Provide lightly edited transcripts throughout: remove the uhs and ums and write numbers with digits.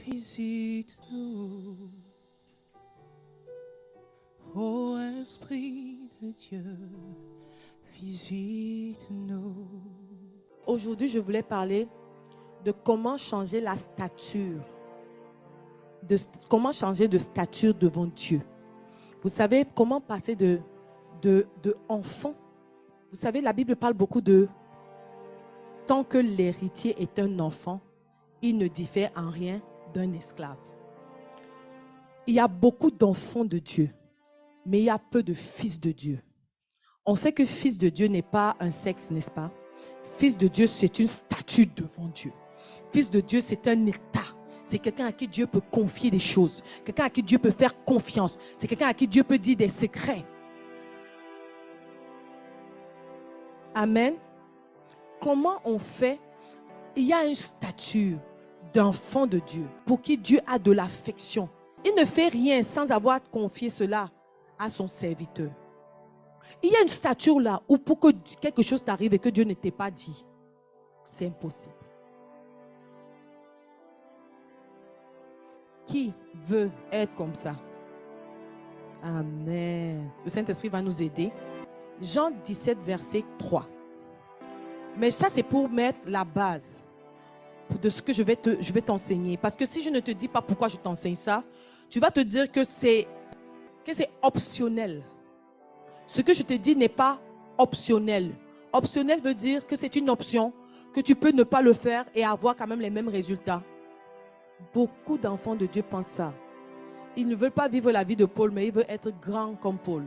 Visite-nous, ô Esprit de Dieu, visite-nous. Aujourd'hui, je voulais parler de comment changer la stature, comment changer de stature devant Dieu. Vous savez, comment passer de enfant. Vous savez, la Bible parle beaucoup de tant que l'héritier est un enfant, il ne diffère en rien d'un esclave. Il y a beaucoup d'enfants de Dieu, mais il y a peu de fils de Dieu. On sait que fils de Dieu n'est pas un sexe, n'est-ce pas? Fils de Dieu, c'est une statue devant Dieu. Fils de Dieu, c'est un état. C'est quelqu'un à qui Dieu peut confier des choses. Quelqu'un à qui Dieu peut faire confiance. C'est quelqu'un à qui Dieu peut dire des secrets. Amen. Comment on fait? Il y a une stature d'enfant de Dieu pour qui Dieu a de l'affection. Il ne fait rien sans avoir confié cela à son serviteur. Il y a une stature là où pour que quelque chose t'arrive et que Dieu ne t'ait pas dit, c'est impossible. Qui veut être comme ça? Amen. Le Saint-Esprit va nous aider. Jean 17, verset 3. Mais ça, c'est pour mettre la base de ce que je vais t'enseigner. Parce que si je ne te dis pas pourquoi je t'enseigne ça, tu vas te dire que c'est optionnel. Ce que je te dis n'est pas optionnel. Optionnel veut dire que c'est une option, que tu peux ne pas le faire et avoir quand même les mêmes résultats. Beaucoup d'enfants de Dieu pensent ça. Ils ne veulent pas vivre la vie de Paul, mais ils veulent être grands comme Paul.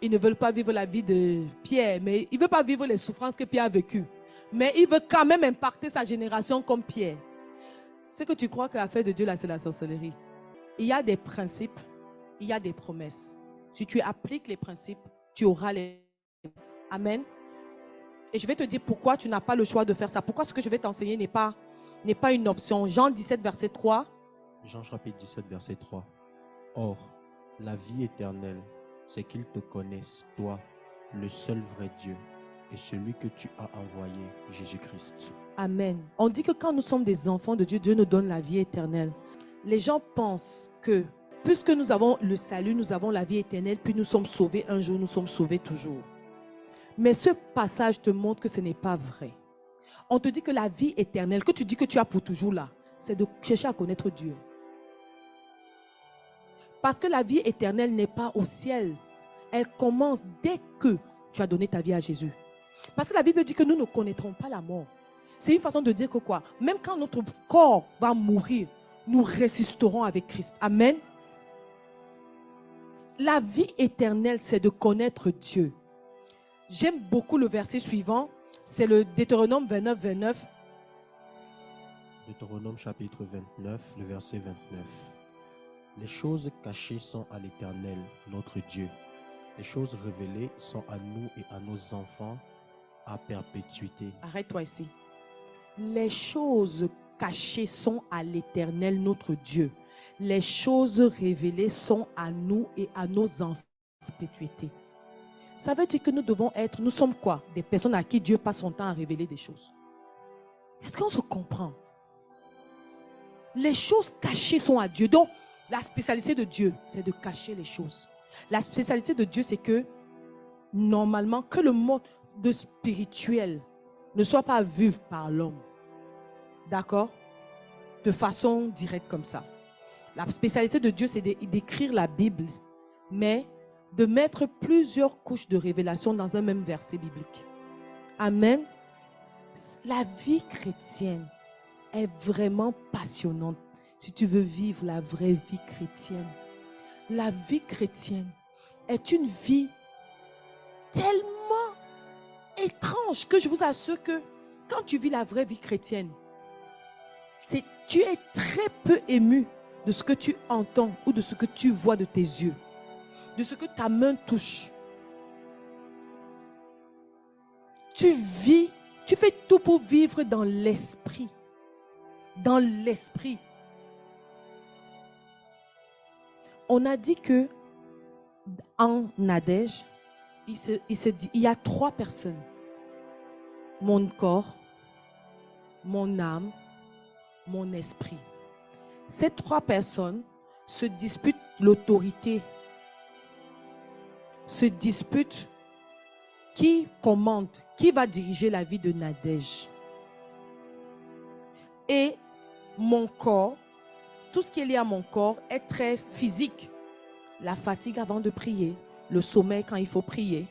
Ils ne veulent pas vivre la vie de Pierre, mais ils ne veulent pas vivre les souffrances que Pierre a vécues. Mais ils veulent quand même impacter sa génération comme Pierre. C'est que tu crois que l'affaire de Dieu, là, c'est la sorcellerie. Il y a des principes, il y a des promesses. Si tu appliques les principes, tu auras les... Amen. Et je vais te dire pourquoi tu n'as pas le choix de faire ça. Pourquoi ce que je vais t'enseigner n'est pas une option. Jean 17, verset 3. Jean chapitre 17, verset 3. Or, la vie éternelle, c'est qu'ils te connaissent, toi, le seul vrai Dieu, et celui que tu as envoyé, Jésus-Christ. Amen. On dit que quand nous sommes des enfants de Dieu, Dieu nous donne la vie éternelle. Les gens pensent que, puisque nous avons le salut, nous avons la vie éternelle, puis nous sommes sauvés un jour, nous sommes sauvés toujours. Mais ce passage te montre que ce n'est pas vrai. On te dit que la vie éternelle, que tu dis que tu as pour toujours là, c'est de chercher à connaître Dieu. Parce que la vie éternelle n'est pas au ciel. Elle commence dès que tu as donné ta vie à Jésus. Parce que la Bible dit que nous ne connaîtrons pas la mort. C'est une façon de dire que quoi? Même quand notre corps va mourir, nous résisterons avec Christ. Amen. La vie éternelle, c'est de connaître Dieu. J'aime beaucoup le verset suivant. C'est le Deutéronome 29, 29. Deutéronome chapitre 29, le verset 29. Les choses cachées sont à l'Éternel, notre Dieu. Les choses révélées sont à nous et à nos enfants à perpétuité. Arrête-toi ici. Les choses cachées sont à l'Éternel, notre Dieu. Les choses révélées sont à nous et à nos enfants à perpétuité. Ça veut dire que nous sommes quoi? Des personnes à qui Dieu passe son temps à révéler des choses. Est-ce qu'on se comprend? Les choses cachées sont à Dieu. Donc, la spécialité de Dieu, c'est de cacher les choses. La spécialité de Dieu, c'est que, normalement, que le monde spirituel ne soit pas vu par l'homme. D'accord? De façon directe comme ça. La spécialité de Dieu, c'est d'écrire la Bible, mais de mettre plusieurs couches de révélation dans un même verset biblique. Amen. La vie chrétienne est vraiment passionnante. Si tu veux vivre la vraie vie chrétienne, la vie chrétienne est une vie tellement étrange que je vous assure que quand tu vis la vraie vie chrétienne, tu es très peu ému de ce que tu entends ou de ce que tu vois de tes yeux, de ce que ta main touche. Tu fais tout pour vivre dans l'esprit. Dans l'esprit. On a dit que en Nadège, il y a 3 personnes. Mon corps, mon âme, mon esprit. Ces 3 personnes se disputent l'autorité, se disputent qui commande, qui va diriger la vie de Nadège. Et mon corps, tout ce qui est lié à mon corps est très physique. La fatigue avant de prier, le sommeil quand il faut prier.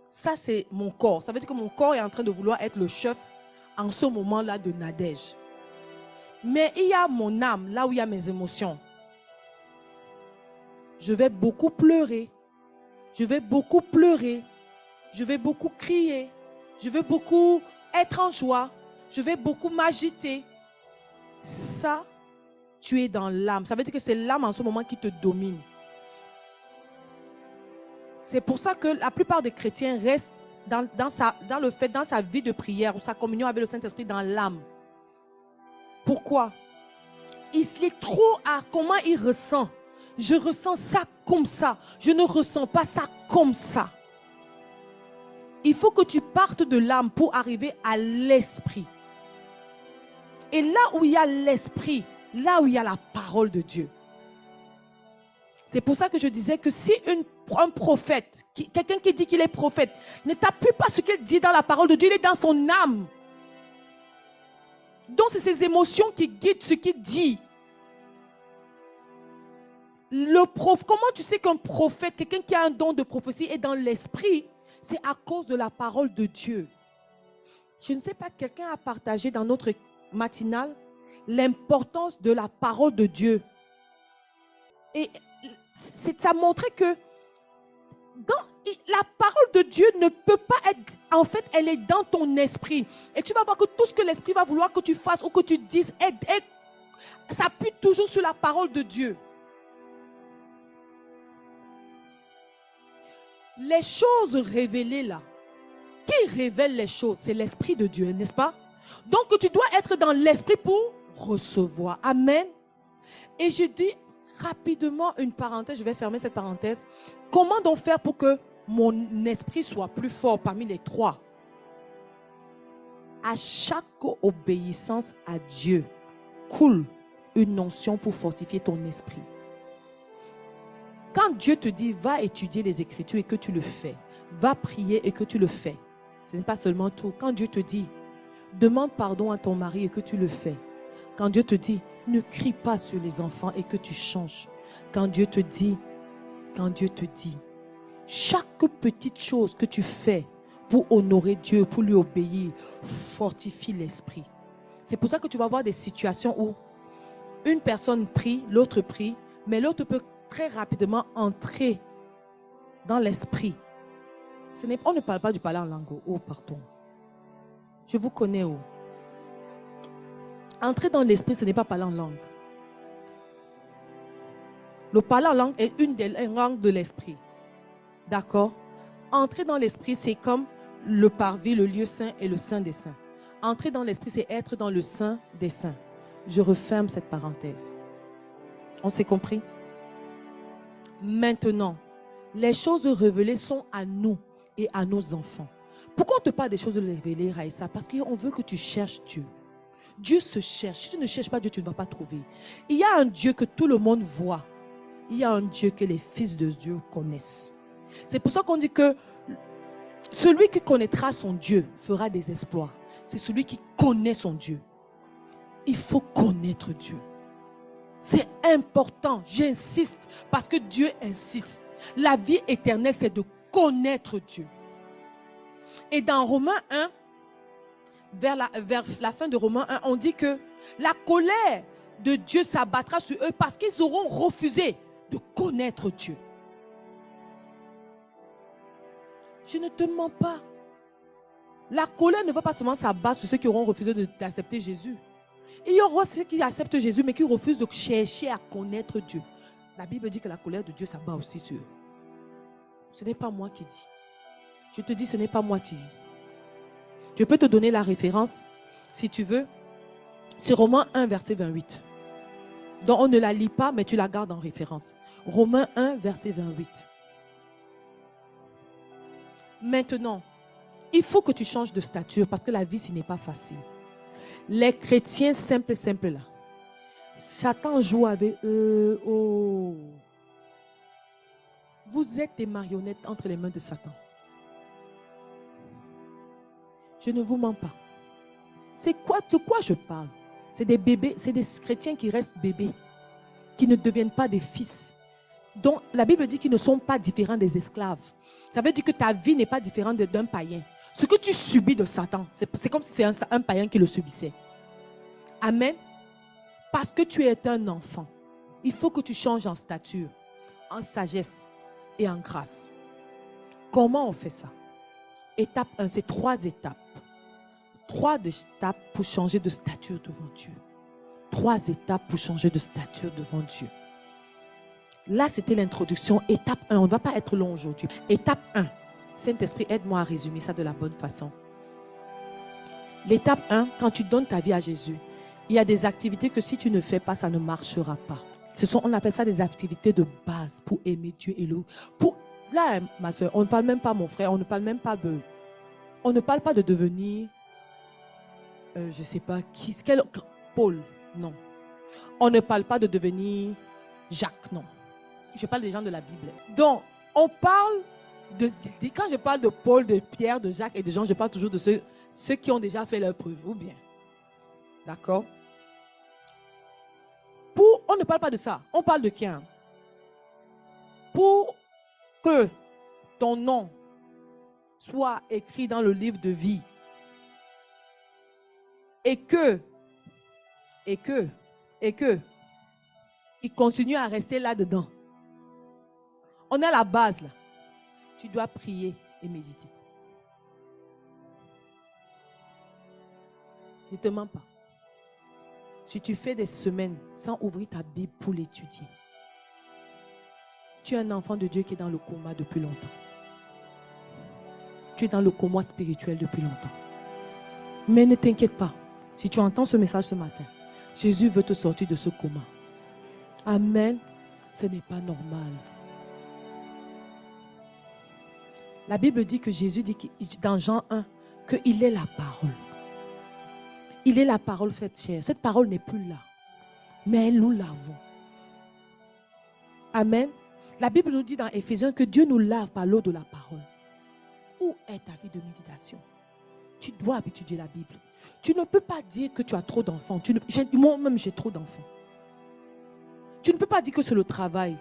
Ça, c'est mon corps. Ça veut dire que mon corps est en train de vouloir être le chef en ce moment-là de Nadège. Mais il y a mon âme, là où il y a mes émotions. Je vais beaucoup pleurer. Je vais beaucoup pleurer. Je vais beaucoup crier. Je vais beaucoup être en joie. Je vais beaucoup m'agiter. Ça, tu es dans l'âme. Ça veut dire que c'est l'âme en ce moment qui te domine. C'est pour ça que la plupart des chrétiens restent dans sa vie de prière ou sa communion avec le Saint-Esprit dans l'âme. Pourquoi? Il est trop à comment il ressent. Je ressens ça comme ça. Je ne ressens pas ça comme ça. Il faut que tu partes de l'âme pour arriver à l'esprit. Et là où il y a l'esprit, là où il y a la parole de Dieu. C'est pour ça que je disais que si un prophète, quelqu'un qui dit qu'il est prophète, ne t'appuie pas ce qu'il dit dans la parole de Dieu, il est dans son âme. Donc c'est ses émotions qui guident ce qu'il dit. Comment tu sais qu'un prophète, quelqu'un qui a un don de prophétie est dans l'esprit? C'est à cause de la parole de Dieu. Je ne sais pas, quelqu'un a partagé dans notre matinale l'importance de la parole de Dieu. Et ça montrait que la parole de Dieu ne peut pas être, en fait, elle est dans ton esprit. Et tu vas voir que tout ce que l'esprit va vouloir que tu fasses ou que tu dises, s'appuie toujours sur la parole de Dieu. Les choses révélées là, qui révèle les choses? C'est l'esprit de Dieu, n'est-ce pas? Donc tu dois être dans l'esprit pour recevoir. Amen. Et je dis rapidement une parenthèse, je vais fermer cette parenthèse. Comment donc faire pour que mon esprit soit plus fort parmi les 3? À chaque obéissance à Dieu coule une onction pour fortifier ton esprit. Quand Dieu te dit, va étudier les Écritures et que tu le fais, va prier et que tu le fais, ce n'est pas seulement tout. Quand Dieu te dit, demande pardon à ton mari et que tu le fais. Quand Dieu te dit, ne crie pas sur les enfants et que tu changes. Quand Dieu te dit, chaque petite chose que tu fais pour honorer Dieu, pour lui obéir, fortifie l'esprit. C'est pour ça que tu vas voir des situations où une personne prie, mais l'autre peut très rapidement entrer dans l'esprit. On ne parle pas du parler en langue. Oh, pardon. Je vous connais. Oh. Entrer dans l'esprit, ce n'est pas parler en langue. Le parler en langue est une des langues de l'esprit. D'accord? Entrer dans l'esprit, c'est comme le parvis, le lieu saint et le saint des saints. Entrer dans l'esprit, c'est être dans le saint des saints. Je referme cette parenthèse. On s'est compris? Maintenant, les choses révélées sont à nous et à nos enfants. Pourquoi on te parle des choses révélées, Raïssa? Parce qu'on veut que tu cherches Dieu. Dieu se cherche. Si tu ne cherches pas Dieu, tu ne vas pas trouver. Il y a un Dieu que tout le monde voit. Il y a un Dieu que les fils de Dieu connaissent. C'est pour ça qu'on dit que celui qui connaîtra son Dieu fera des exploits. C'est celui qui connaît son Dieu. Il faut connaître Dieu. C'est important, j'insiste, parce que Dieu insiste. La vie éternelle, c'est de connaître Dieu. Et dans Romains 1, vers la fin de Romains 1, on dit que la colère de Dieu s'abattra sur eux parce qu'ils auront refusé de connaître Dieu. Je ne te mens pas. La colère ne va pas seulement s'abattre sur ceux qui auront refusé d'accepter Jésus. Il y aura ceux qui acceptent Jésus mais qui refusent de chercher à connaître Dieu. La Bible dit que la colère de Dieu s'abat aussi sur eux. Ce n'est pas moi qui dis. Je te dis, ce n'est pas moi qui dis. Je peux te donner la référence, si tu veux. C'est Romains 1, verset 28. Donc on ne la lit pas, mais tu la gardes en référence. Romains 1, verset 28. Maintenant, il faut que tu changes de stature parce que la vie, ce n'est pas facile. Les chrétiens simples là, Satan joue avec eux. Oh. Vous êtes des marionnettes entre les mains de Satan. Je ne vous mens pas. De quoi je parle? C'est des bébés, c'est des chrétiens qui restent bébés, qui ne deviennent pas des fils. Donc la Bible dit qu'ils ne sont pas différents des esclaves. Ça veut dire que ta vie n'est pas différente d'un païen. Ce que tu subis de Satan, c'est comme si c'est un païen qui le subissait. Amen. Parce que tu es un enfant, il faut que tu changes en stature, en sagesse et en grâce. Comment on fait ça? Étape 1, c'est 3 étapes. 3 étapes pour changer de stature devant Dieu. 3 étapes pour changer de stature devant Dieu. Là, c'était l'introduction. Étape 1, on ne va pas être long aujourd'hui. Étape 1, Saint-Esprit, aide-moi à résumer ça de la bonne façon. L'étape 1, quand tu donnes ta vie à Jésus, il y a des activités que si tu ne fais pas, ça ne marchera pas. On appelle ça des activités de base pour aimer Dieu et là, ma soeur, on ne parle même pas, mon frère, on ne parle pas de devenir, je ne sais pas quel Paul, non. On ne parle pas de devenir Jacques, non. Je parle des gens de la Bible. Donc, on parle quand je parle de Paul, de Pierre, de Jacques et de Jean, je parle toujours de ceux qui ont déjà fait leur preuve, ou bien. D'accord? On ne parle pas de ça. On parle de qui? Pour que ton nom soit écrit dans le livre de vie et que il continue à rester là-dedans. On est à la base là. Tu dois prier et méditer. Ne te mens pas. Si tu fais des semaines sans ouvrir ta Bible pour l'étudier, tu es un enfant de Dieu qui est dans le coma depuis longtemps. Tu es dans le coma spirituel depuis longtemps. Mais ne t'inquiète pas. Si tu entends ce message ce matin, Jésus veut te sortir de ce coma. Amen. Ce n'est pas normal. La Bible dit que Jésus dit dans Jean 1 qu'il est la parole. Il est la parole faite chair. Cette parole n'est plus là. Mais nous l'avons. Amen. La Bible nous dit dans Éphésiens que Dieu nous lave par l'eau de la parole. Où est ta vie de méditation? Tu dois étudier la Bible. Tu ne peux pas dire que tu as trop d'enfants. Moi-même, j'ai trop d'enfants. Tu ne peux pas dire que c'est le travail.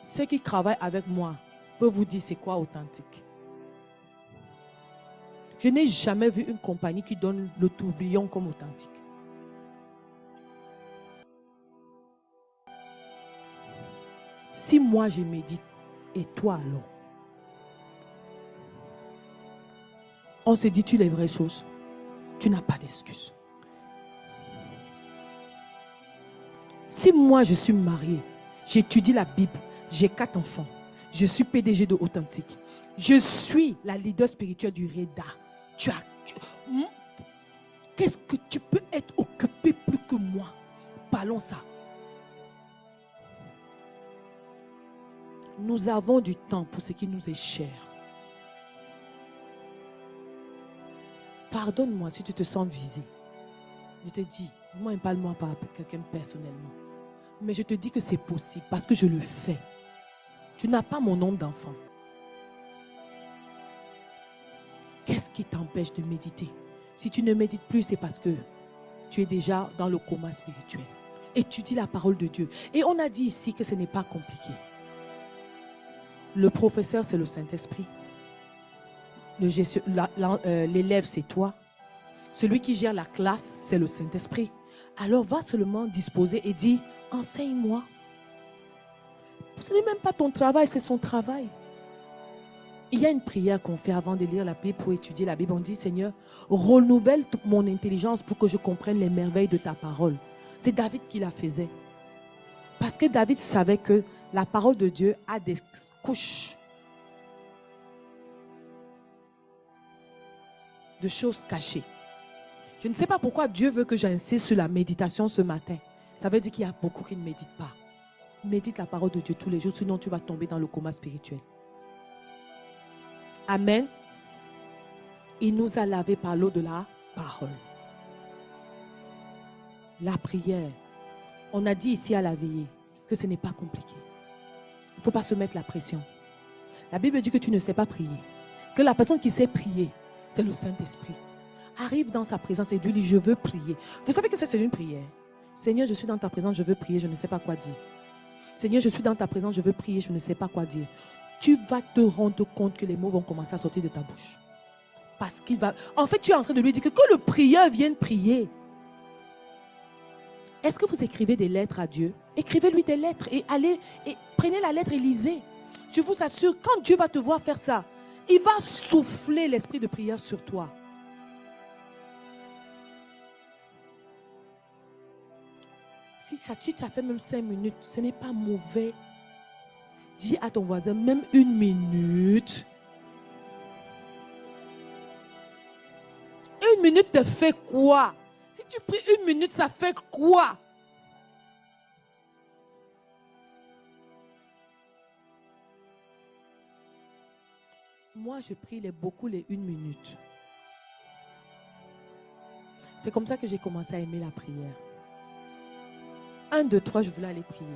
Ceux qui travaillent avec moi peuvent vous dire c'est quoi authentique. Je n'ai jamais vu une compagnie qui donne le tourbillon comme authentique. Si moi je médite, et toi alors? On se dit-tu les vraies choses? Tu n'as pas d'excuse. Si moi je suis mariée, j'étudie la Bible, j'ai 4 enfants, je suis PDG de Authentique, je suis la leader spirituelle du REDA. Qu'est-ce que tu peux être occupé plus que moi? Parlons ça. Nous avons du temps pour ce qui nous est cher. Pardonne-moi si tu te sens visé. Je te dis, moi, parle-moi pas pour quelqu'un personnellement. Mais je te dis que c'est possible parce que je le fais. Tu n'as pas mon nombre d'enfants. Qu'est-ce qui t'empêche de méditer? Si tu ne médites plus, c'est parce que tu es déjà dans le coma spirituel. Étudie la parole de Dieu. Et on a dit ici que ce n'est pas compliqué. Le professeur, c'est le Saint-Esprit. L'élève, c'est toi. Celui qui gère la classe, c'est le Saint-Esprit. Alors va seulement disposer et dire, enseigne-moi. Ce n'est même pas ton travail, c'est son travail. Il y a une prière qu'on fait avant de lire la Bible, pour étudier la Bible. On dit, Seigneur, renouvelle mon intelligence pour que je comprenne les merveilles de ta parole. C'est David qui la faisait. Parce que David savait que la parole de Dieu a des couches de choses cachées. Je ne sais pas pourquoi Dieu veut que j'insiste sur la méditation ce matin. Ça veut dire qu'il y a beaucoup qui ne méditent pas. Médite la parole de Dieu tous les jours, sinon tu vas tomber dans le coma spirituel. Amen. Il nous a lavé par l'eau de la parole. La prière On a dit ici à la veillée que ce n'est pas compliqué. Il ne faut pas se mettre la pression. La Bible dit que tu ne sais pas prier. Que la personne qui sait prier, c'est le Saint-Esprit. Arrive dans sa présence et lui dit, je veux prier. Vous savez que c'est une prière. Seigneur, je suis dans ta présence, je veux prier, je ne sais pas quoi dire. Seigneur, je suis dans ta présence, je veux prier, je ne sais pas quoi dire. Tu vas te rendre compte que les mots vont commencer à sortir de ta bouche. Parce qu'il va... En fait, tu es en train de lui dire que le prieur vienne prier. Est-ce que vous écrivez des lettres à Dieu? Écrivez-lui des lettres et allez, et prenez la lettre et lisez. Je vous assure, quand Dieu va te voir faire ça, il va souffler l'esprit de prière sur toi. Si ça, tu as fait même 5 minutes, ce n'est pas mauvais. Dis à ton voisin, même 1 minute. 1 minute te fait quoi? Si tu pries 1 minute, ça fait quoi? Moi, je prie beaucoup les 1 minute. C'est comme ça que j'ai commencé à aimer la prière. 1, 2, 3, je voulais aller prier.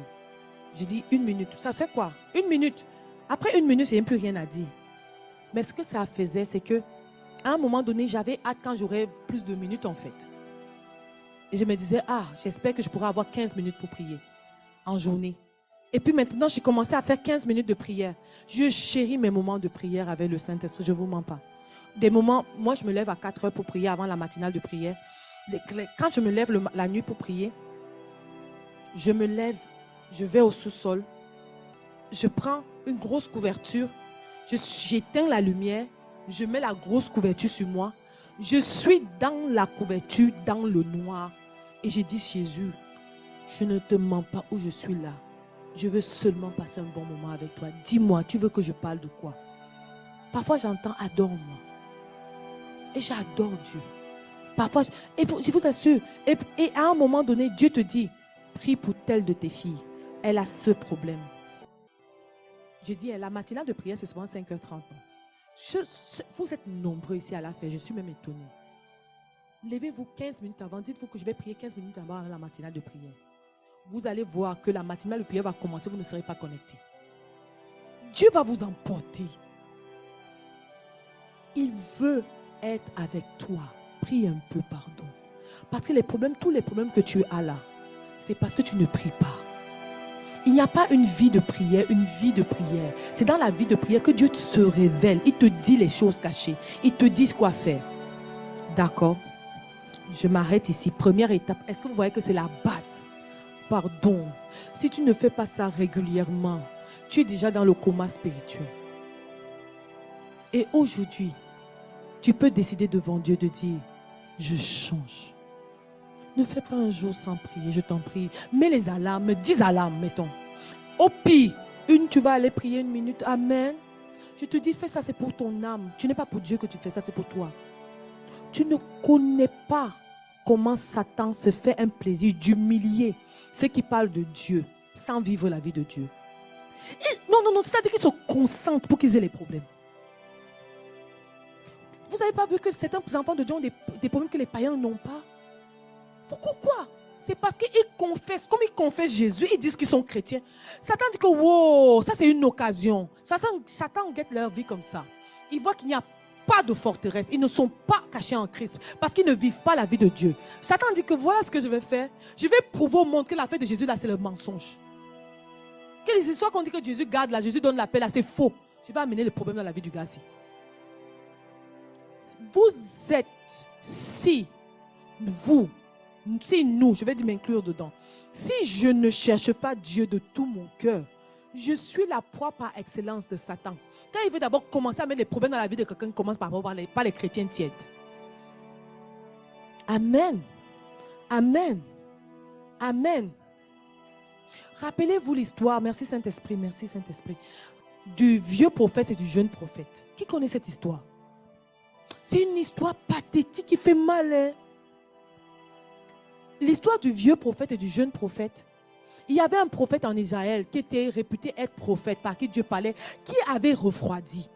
J'ai dit 1 minute. Ça c'est quoi? 1 minute. Après 1 minute, je n'ai plus rien à dire. Mais ce que ça faisait, c'est que à un moment donné, j'avais hâte quand j'aurais plus de minutes en fait. Et je me disais, j'espère que je pourrai avoir 15 minutes pour prier en journée. Et puis maintenant, j'ai commencé à faire 15 minutes de prière. Je chéris mes moments de prière avec le Saint-Esprit, je ne vous mens pas. Des moments, moi je me lève à 4 heures pour prier avant la matinale de prière. Quand je me lève la nuit pour prier, je me lève, je vais au sous-sol, je prends une grosse couverture, j'éteins la lumière, je mets la grosse couverture sur moi, je suis dans la couverture, dans le noir, et je dis, Jésus, je ne te mens pas où je suis là. Je veux seulement passer un bon moment avec toi. Dis-moi, tu veux que je parle de quoi? Parfois, j'entends, adore-moi. Et j'adore Dieu. Parfois, je vous assure, et à un moment donné, Dieu te dit, prie pour telle de tes filles. Elle a ce problème. Je dis, la matinale de prière, c'est souvent 5h30. Vous êtes nombreux ici à la faire, je suis même étonnée. Levez-vous 15 minutes avant, dites-vous que je vais prier 15 minutes avant la matinale de prière. Vous allez voir que la matinale de prière va commencer, vous ne serez pas connectés. Dieu va vous emporter. Il veut être avec toi. Prie un peu pardon. Parce que tous les problèmes que tu as là, c'est parce que tu ne pries pas. Il n'y a pas une vie de prière, une vie de prière. C'est dans la vie de prière que Dieu se révèle. Il te dit les choses cachées. Il te dit quoi faire. D'accord? Je m'arrête ici. Première étape. Est-ce que vous voyez que c'est la base? Pardon. Si tu ne fais pas ça régulièrement, tu es déjà dans le coma spirituel. Et aujourd'hui, tu peux décider devant Dieu de dire, je change. Ne fais pas un jour sans prier, je t'en prie. Mets les alarmes, 10 alarmes, mettons. Au pire, tu vas aller prier 1 minute. Amen. Je te dis, fais ça, c'est pour ton âme. Tu n'es pas pour Dieu que tu fais ça, c'est pour toi. Tu ne connais pas comment Satan se fait un plaisir d'humilier ceux qui parlent de Dieu sans vivre la vie de Dieu. Non, c'est-à-dire qu'ils se concentrent pour qu'ils aient les problèmes. Vous n'avez pas vu que certains enfants de Dieu ont des problèmes que les païens n'ont pas? Pourquoi? C'est parce qu'ils confessent, comme ils confessent Jésus, ils disent qu'ils sont chrétiens. Satan dit que, wow, ça c'est une occasion. Satan guette leur vie comme ça. Il voit qu'il n'y a pas de forteresse. Ils ne sont pas cachés en Christ parce qu'ils ne vivent pas la vie de Dieu. Satan dit que voilà ce que je vais faire. Je vais prouver au monde que la fête de Jésus là, c'est le mensonge. Que les histoires qu'on dit que Jésus garde là, Jésus donne la paix là, c'est faux. Je vais amener le problème dans la vie du gars-ci. Vous êtes, si nous, je vais dire m'inclure dedans. Si je ne cherche pas Dieu de tout mon cœur, je suis la proie par excellence de Satan. Quand il veut d'abord commencer à mettre les problèmes dans la vie de quelqu'un, il commence par les chrétiens tièdes. Amen. Amen. Amen. Rappelez-vous l'histoire, merci Saint-Esprit, du vieux prophète et du jeune prophète. Qui connaît cette histoire? C'est une histoire pathétique qui fait mal. Hein? L'histoire du vieux prophète et du jeune prophète. Il y avait un prophète en Israël qui était réputé être prophète, par qui Dieu parlait, qui avait refroidi.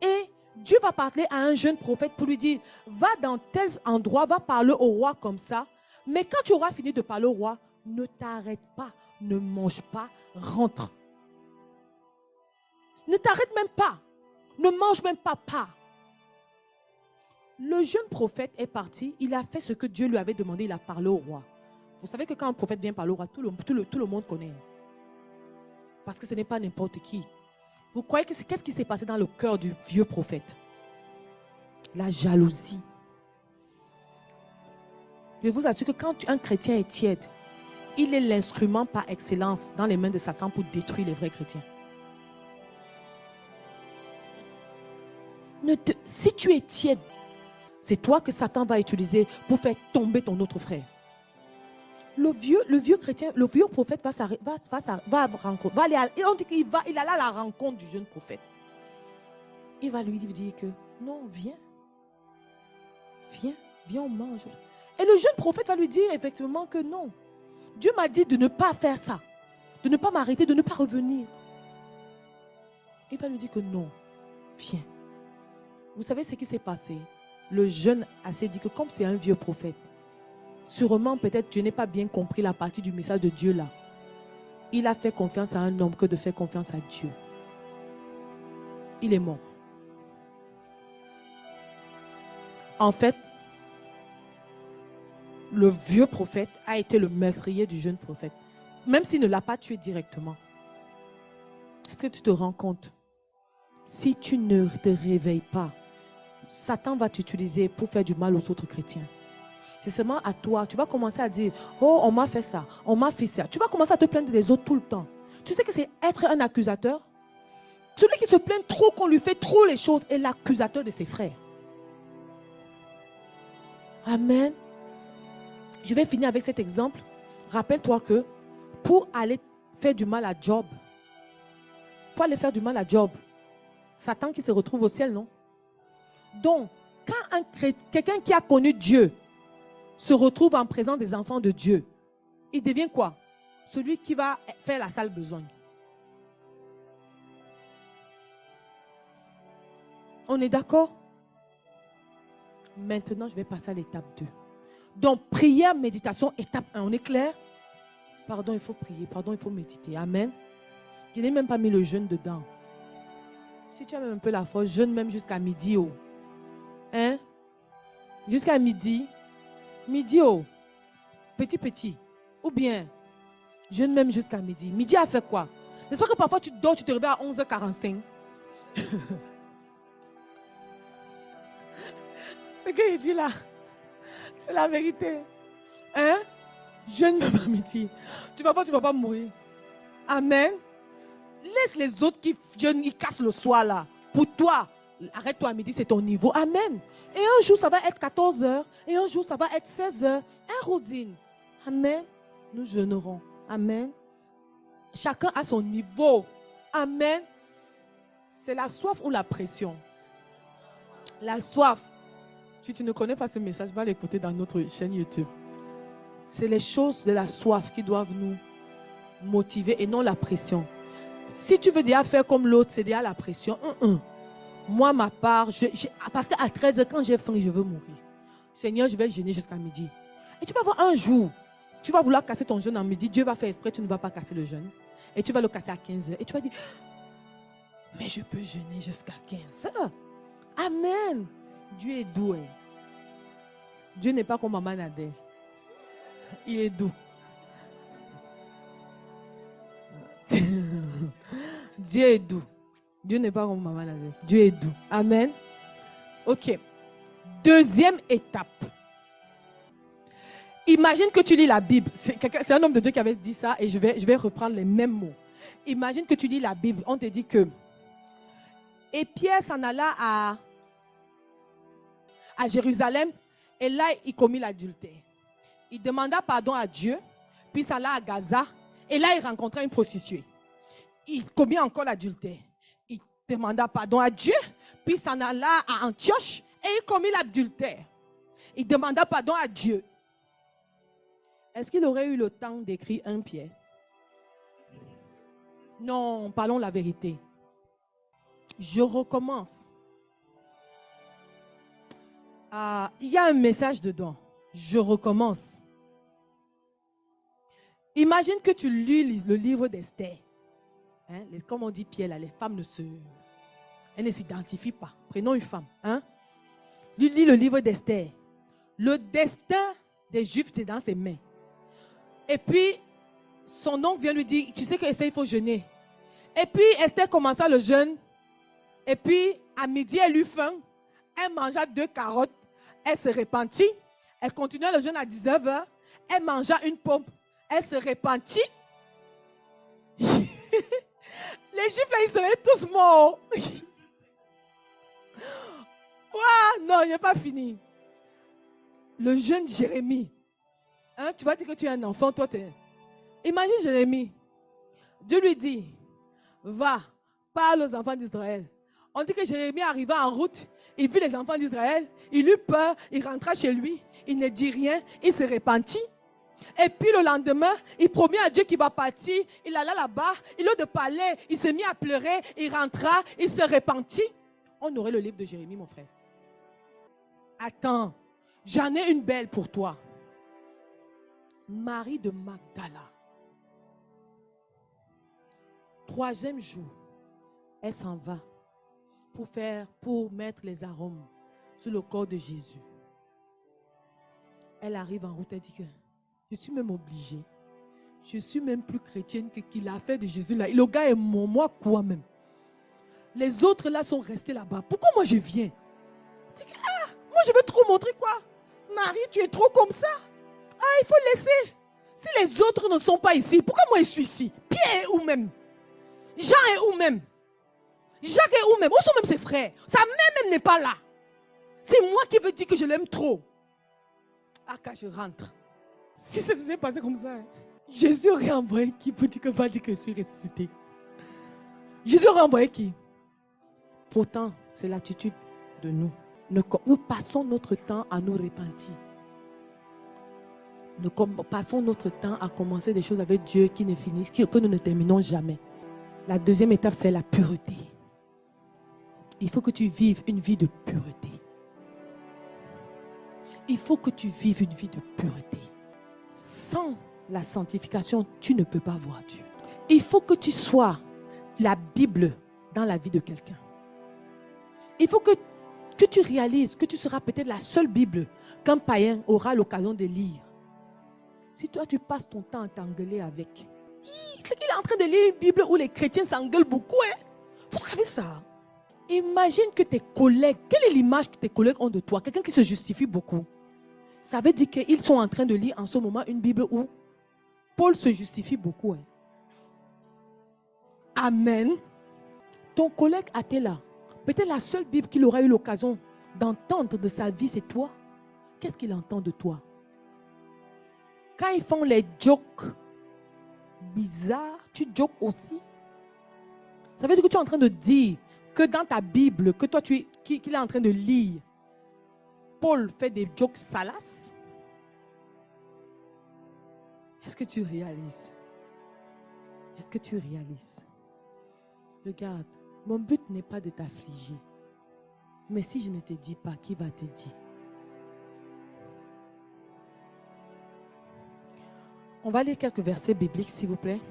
Et Dieu va parler à un jeune prophète pour lui dire, va dans tel endroit, va parler au roi comme ça. Mais quand tu auras fini de parler au roi, ne t'arrête pas, ne mange pas, rentre. Ne t'arrête même pas, ne mange même pas, pars. Le jeune prophète est parti, il a fait ce que Dieu lui avait demandé, il a parlé au roi. Vous savez que quand un prophète vient parler au roi, tout le monde connaît. Parce que ce n'est pas n'importe qui. Vous croyez que qu'est-ce qui s'est passé dans le cœur du vieux prophète? La jalousie. Je vous assure que quand un chrétien est tiède, il est l'instrument par excellence dans les mains de Satan pour détruire les vrais chrétiens. Si tu es tiède, c'est toi que Satan va utiliser pour faire tomber ton autre frère. Le vieux chrétien, le vieux prophète va aller à, et on dit qu'il allait à la rencontre du jeune prophète. Il va lui dire que non, viens, on mange. Et le jeune prophète va lui dire effectivement que non. Dieu m'a dit de ne pas faire ça, de ne pas m'arrêter, de ne pas revenir. Il va lui dire que non, viens. Vous savez ce qui s'est passé? Le jeune s'est dit que comme c'est un vieux prophète, sûrement peut-être je n'ai pas bien compris la partie du message de Dieu là. Il a fait confiance à un homme que de faire confiance à Dieu. Il est mort. En fait, le vieux prophète a été le meurtrier du jeune prophète. Même s'il ne l'a pas tué directement. Est-ce que tu te rends compte? Si tu ne te réveilles pas, Satan va t'utiliser pour faire du mal aux autres chrétiens. C'est seulement à toi. Tu vas commencer à dire, oh, on m'a fait ça, on m'a fait ça. Tu vas commencer à te plaindre des autres tout le temps. Tu sais que c'est être un accusateur? Celui qui se plaint trop qu'on lui fait trop les choses est l'accusateur de ses frères. Amen. Je vais finir avec cet exemple. Rappelle-toi que pour aller faire du mal à Job, Satan qui se retrouve au ciel, non? Donc, quand quelqu'un qui a connu Dieu se retrouve en présence des enfants de Dieu, il devient quoi? Celui qui va faire la sale besogne. On est d'accord? Maintenant, je vais passer à l'étape 2. Donc, prière, méditation, étape 1. On est clair? Pardon, il faut prier. Pardon, il faut méditer. Amen. Je n'ai même pas mis le jeûne dedans. Si tu as même un peu la force, jeûne même jusqu'à midi. Oh. Hein? Jusqu'à midi. Midi. Oh. Petit. Ou bien, jeûne même jusqu'à midi. Midi a fait quoi? N'est-ce pas que parfois tu dors, tu te réveilles à 11h45? Ce qu'il dit là, c'est la vérité. Hein? Jeûne même à midi. Tu vas pas mourir. Amen. Laisse les autres qui jeûnent, ils cassent le soir là. Pour toi, arrête-toi à midi, c'est ton niveau. Amen. Et un jour, ça va être 14h. Et un jour, ça va être 16h. Hein, Rosine? Amen. Nous jeûnerons. Amen. Chacun a son niveau. Amen. C'est la soif ou la pression? La soif. Si tu ne connais pas ce message, va l'écouter dans notre chaîne YouTube. C'est les choses de la soif qui doivent nous motiver et non la pression. Si tu veux déjà faire comme l'autre, c'est déjà la pression. Moi, ma part, parce qu'à 13h, quand j'ai faim, je veux mourir. Seigneur, je vais jeûner jusqu'à midi. Et tu vas voir un jour, tu vas vouloir casser ton jeûne en midi. Dieu va faire exprès, tu ne vas pas casser le jeûne. Et tu vas le casser à 15h. Et tu vas dire, mais je peux jeûner jusqu'à 15h. Amen. Dieu est doux. Hein. Dieu n'est pas comme Maman Nadège. Il est doux. Dieu est doux. Dieu n'est pas comme Maman Nadège. Dieu est doux. Amen. Ok. Deuxième étape. Imagine que tu lis la Bible. C'est un homme de Dieu qui avait dit ça et je vais reprendre les mêmes mots. Imagine que tu lis la Bible. On te dit que et Pierre s'en alla à Jérusalem et là il commit l'adultère. Il demanda pardon à Dieu, puis s'en alla à Gaza et là il rencontra une prostituée. Il commit encore l'adultère. Il demanda pardon à Dieu, puis s'en alla à Antioche et il commit l'adultère. Il demanda pardon à Dieu. Est-ce qu'il aurait eu le temps d'écrire 1 Pierre? Non, parlons la vérité. Je recommence. Il y a un message dedans. Je recommence. Imagine que tu lis le livre d'Esther. Hein, comme on dit Pierre, là, les femmes elles ne s'identifient pas. Prenons une femme. Hein? Lui lit le livre d'Esther. Le destin des Juifs, c'est dans ses mains. Et puis, son oncle vient lui dire, tu sais qu'Esther, il faut jeûner. Et puis, Esther commença le jeûne. Et puis, à midi, elle eut faim. Elle mangea 2 carottes. Elle se repentit. Elle continua le jeûne à 19h. Elle mangea une pomme. Elle se repentit. Les Juifs, là, ils seraient tous morts. Ouah, non, je n'ai pas fini. Le jeune Jérémie. Hein, tu vas dire que tu es un enfant, toi, Imagine Jérémie. Dieu lui dit, va, parle aux enfants d'Israël. On dit que Jérémie arriva en route. Il vit les enfants d'Israël. Il eut peur. Il rentra chez lui. Il ne dit rien. Il se repentit. Et puis le lendemain, il promit à Dieu qu'il va partir. Il alla là-bas. Il a de parler. Il s'est mis à pleurer. Il rentra. Il se repentit. On aurait le livre de Jérémie, mon frère. Attends. J'en ai une belle pour toi. Marie de Magdala. 3e jour, elle s'en va pour mettre les arômes sur le corps de Jésus. Elle arrive en route, elle dit que je suis même obligée. Je suis même plus chrétienne que qu'il a fait de Jésus là. Le gars est moi quoi même. Les autres là sont restés là-bas. Pourquoi moi je viens? Je dis, moi je veux trop montrer quoi? Marie, tu es trop comme ça. Il faut laisser. Si les autres ne sont pas ici, pourquoi moi je suis ici? Pierre est où même? Jean est où même? Jacques est où même? Où sont même ses frères? Sa mère même n'est pas là. C'est moi qui veux dire que je l'aime trop. Quand je rentre. Si ça s'est passé comme ça, Jésus aurait envoyé qui pour dire que je suis ressuscité? Jésus aurait envoyé qui? Pourtant, c'est l'attitude de nous. Nous passons notre temps à nous repentir. Nous passons notre temps à commencer des choses avec Dieu qui ne finissent, que nous ne terminons jamais. La 2e étape, c'est la pureté. Il faut que tu vives une vie de pureté. Il faut que tu vives une vie de pureté. Sans la sanctification, tu ne peux pas voir Dieu. Il faut que tu sois la Bible dans la vie de quelqu'un. Il faut que tu réalises que tu seras peut-être la seule Bible qu'un païen aura l'occasion de lire. Si toi, tu passes ton temps à t'engueuler avec, c'est qu'il est en train de lire une Bible où les chrétiens s'engueulent beaucoup. Hein? Vous savez ça? Imagine que tes collègues, quelle est l'image que tes collègues ont de toi? Quelqu'un qui se justifie beaucoup. Ça veut dire qu'ils sont en train de lire en ce moment une Bible où Paul se justifie beaucoup. Hein? Amen. Ton collègue athée là, peut-être la seule Bible qu'il aura eu l'occasion d'entendre de sa vie, c'est toi. Qu'est-ce qu'il entend de toi? Quand ils font les jokes bizarres, tu jokes aussi. Ça veut dire que tu es en train de dire que dans ta Bible, que toi qu'il est en train de lire, Paul fait des jokes salaces. Est-ce que tu réalises? Est-ce que tu réalises? Regarde, mon but n'est pas de t'affliger. Mais si je ne te dis pas, qui va te dire? On va lire quelques versets bibliques, s'il vous plaît.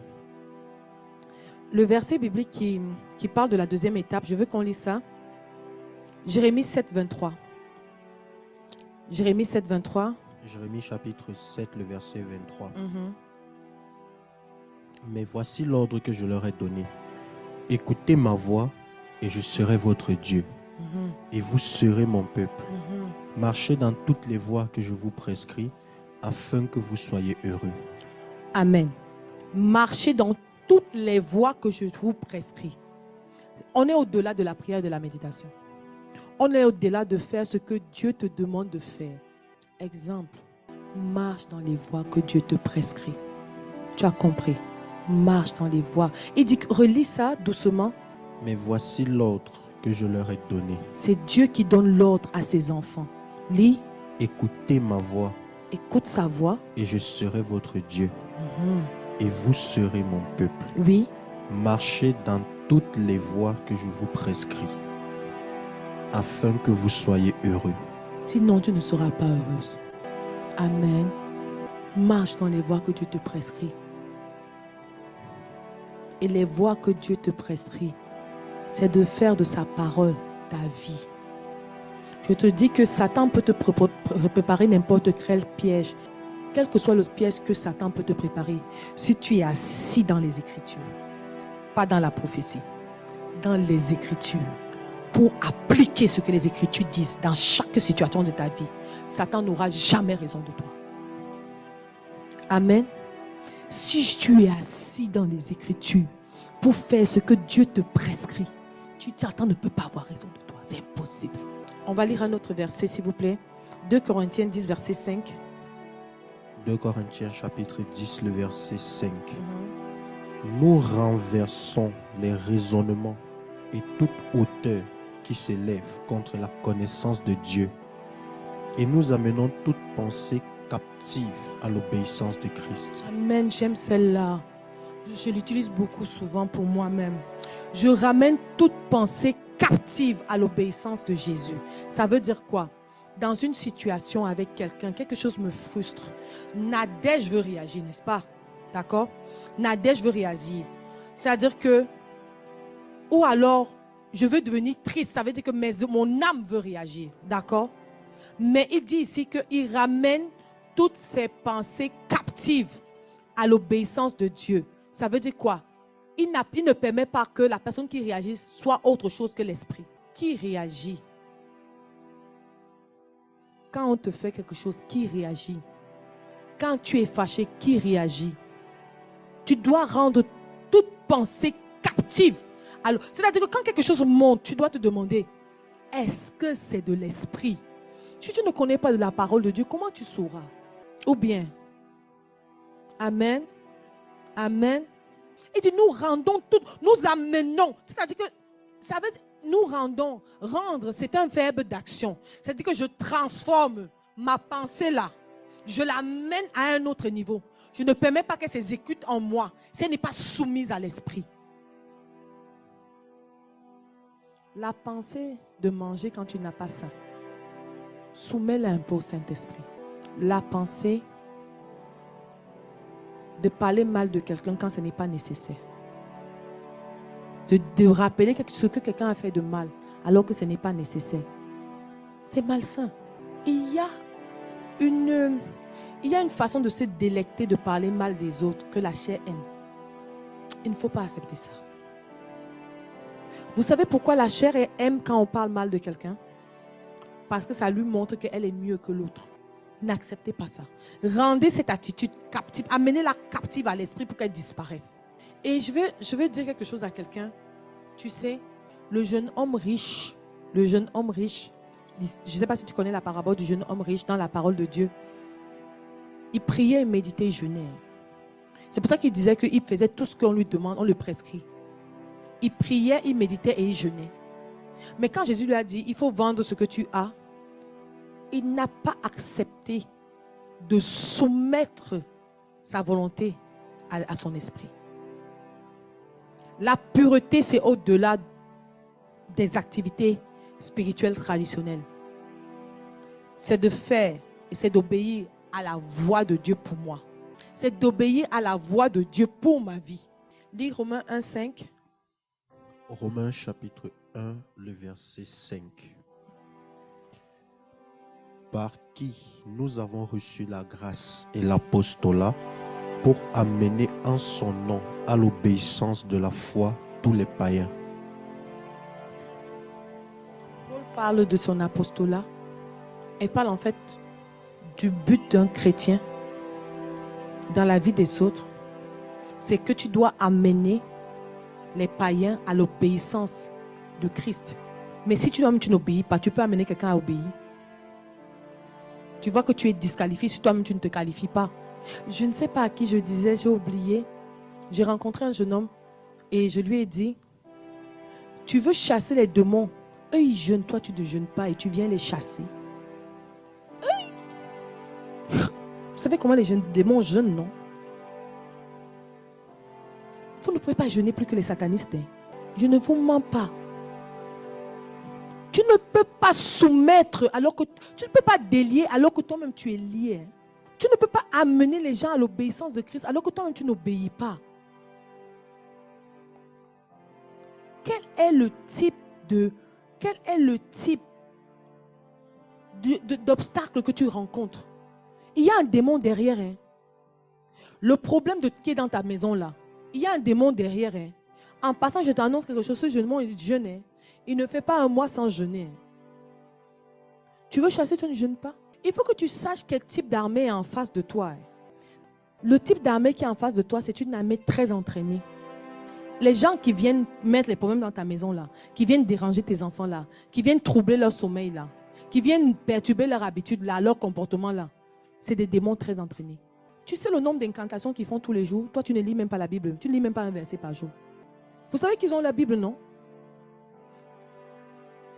Le verset biblique qui parle de la 2e étape, je veux qu'on lise ça. Jérémie 7, 23. Jérémie 7, 23. Jérémie chapitre 7, le verset 23. Mais voici l'ordre que je leur ai donné. Écoutez ma voix et je serai votre Dieu. Et vous serez mon peuple. Marchez dans toutes les voies que je vous prescris afin que vous soyez heureux. Amen. Marchez dans toutes les voies que je vous prescris. On est au-delà de la prière et de la méditation. On est au-delà de faire ce que Dieu te demande de faire. Exemple, marche dans les voies que Dieu te prescrit. Tu as compris? Marche dans les voies. Il dit, relis ça doucement. Mais voici l'ordre que je leur ai donné. C'est Dieu qui donne l'ordre à ses enfants. Lis. Écoutez ma voix. Écoute sa voix. Et je serai votre Dieu. Et vous serez mon peuple. Oui. Marchez dans toutes les voies que je vous prescris, afin que vous soyez heureux. Sinon, tu ne seras pas heureuse. Amen. Marche dans les voies que Dieu te prescrit. Et les voies que Dieu te prescrit, c'est de faire de sa parole ta vie. Je te dis que Satan peut te préparer n'importe quel piège. Quel que soit le piège que Satan peut te préparer, si tu es assis dans les Écritures, pas dans la prophétie, dans les Écritures, pour appliquer ce que les Écritures disent dans chaque situation de ta vie, Satan n'aura jamais raison de toi. Amen. Si tu es assis dans les Écritures pour faire ce que Dieu te prescrit, Satan ne peut pas avoir raison de toi. C'est impossible. On va lire un autre verset, s'il vous plaît. 2 Corinthiens 10, verset 5. 2 Corinthiens chapitre 10, le verset 5. Nous renversons les raisonnements et toute hauteur qui s'élève contre la connaissance de Dieu et nous amenons toute pensée captive à l'obéissance de Christ. Amen, j'aime celle-là. Je l'utilise beaucoup souvent pour moi-même. Je ramène toute pensée captive à l'obéissance de Jésus. Ça veut dire quoi? Dans une situation avec quelqu'un, quelque chose me frustre. Nadège veut réagir, n'est-ce pas? D'accord? Nadège veut réagir. C'est-à-dire que, ou alors, je veux devenir triste. Ça veut dire que mon âme veut réagir. D'accord? Mais il dit ici qu'il ramène toutes ses pensées captives à l'obéissance de Dieu. Ça veut dire quoi? Il ne permet pas que la personne qui réagit soit autre chose que l'esprit. Qui réagit? Quand on te fait quelque chose, qui réagit? Quand tu es fâché, qui réagit? Tu dois rendre toute pensée captive. C'est-à-dire que quand quelque chose monte, tu dois te demander, est-ce que c'est de l'esprit? Si tu ne connais pas de la parole de Dieu, comment tu sauras? Ou bien, Amen, Amen. Il dit, nous rendons tout, nous amenons. C'est-à-dire que, ça veut dire, nous rendons. Rendre, c'est un verbe d'action. C'est-à-dire que je transforme ma pensée là. Je l'amène à un autre niveau. Je ne permets pas qu'elle s'exécute en moi si elle n'est pas soumise à l'esprit. La pensée de manger quand tu n'as pas faim, soumets-la un peu au Saint-Esprit. La pensée de parler mal de quelqu'un quand ce n'est pas nécessaire. De rappeler ce que quelqu'un a fait de mal alors que ce n'est pas nécessaire. C'est malsain. Il y a une façon de se délecter de parler mal des autres que la chair aime. Il ne faut pas accepter ça. Vous savez pourquoi la chair aime quand on parle mal de quelqu'un? Parce que ça lui montre qu'elle est mieux que l'autre. N'acceptez pas ça. Rendez cette attitude captive. Amenez-la captive à l'esprit pour qu'elle disparaisse. Et je veux dire quelque chose à quelqu'un. Tu sais, le jeune homme riche, je ne sais pas si tu connais la parabole du jeune homme riche dans la parole de Dieu. Il priait, méditait, il jeûnait. C'est pour ça qu'il disait qu'il faisait tout ce qu'on lui demande, on le prescrit. Il priait, il méditait et il jeûnait. Mais quand Jésus lui a dit, il faut vendre ce que tu as, il n'a pas accepté de soumettre sa volonté à son esprit. La pureté, c'est au-delà des activités spirituelles traditionnelles. C'est de faire et c'est d'obéir à la voix de Dieu pour moi. C'est d'obéir à la voix de Dieu pour ma vie. Lis Romains 1, 5. Romains chapitre 1, le verset 5. Par qui nous avons reçu la grâce et l'apostolat pour amener en son nom à l'obéissance de la foi tous les païens. Paul parle de son apostolat. Il parle en fait du but d'un chrétien dans la vie des autres. C'est que tu dois amener les païens à l'obéissance de Christ. Mais si tu n'obéis pas, tu peux amener quelqu'un à obéir. Tu vois que tu es disqualifié si toi-même tu ne te qualifies pas. Je ne sais pas à qui je disais, j'ai oublié. J'ai rencontré un jeune homme et je lui ai dit, tu veux chasser les démons. Eux ils jeûnent, toi tu ne jeûnes pas et tu viens les chasser. Vous savez comment les démons jeûnent, non? Vous ne pouvez pas jeûner plus que les satanistes. Hein. Je ne vous mens pas. Tu ne peux pas soumettre alors que tu ne peux pas délier alors que toi-même tu es lié. Tu ne peux pas amener les gens à l'obéissance de Christ alors que toi-même tu n'obéis pas. Quel est le type d'obstacle que tu rencontres? Il y a un démon derrière. Hein. Le problème qui est dans ta maison là, il y a un démon derrière. Hein. En passant, je t'annonce quelque chose. Ce jeûnement, il jeûne. Hein. Il ne fait pas un mois sans jeûner. Hein. Tu veux chasser, tu ne jeûnes pas. Il faut que tu saches quel type d'armée est en face de toi. Hein. Le type d'armée qui est en face de toi, c'est une armée très entraînée. Les gens qui viennent mettre les problèmes dans ta maison là, qui viennent déranger tes enfants là, qui viennent troubler leur sommeil là, qui viennent perturber leur habitude là, leur comportement là, c'est des démons très entraînés. Tu sais le nombre d'incantations qu'ils font tous les jours? Toi, tu ne lis même pas la Bible. Tu ne lis même pas un verset par jour. Vous savez qu'ils ont la Bible, non?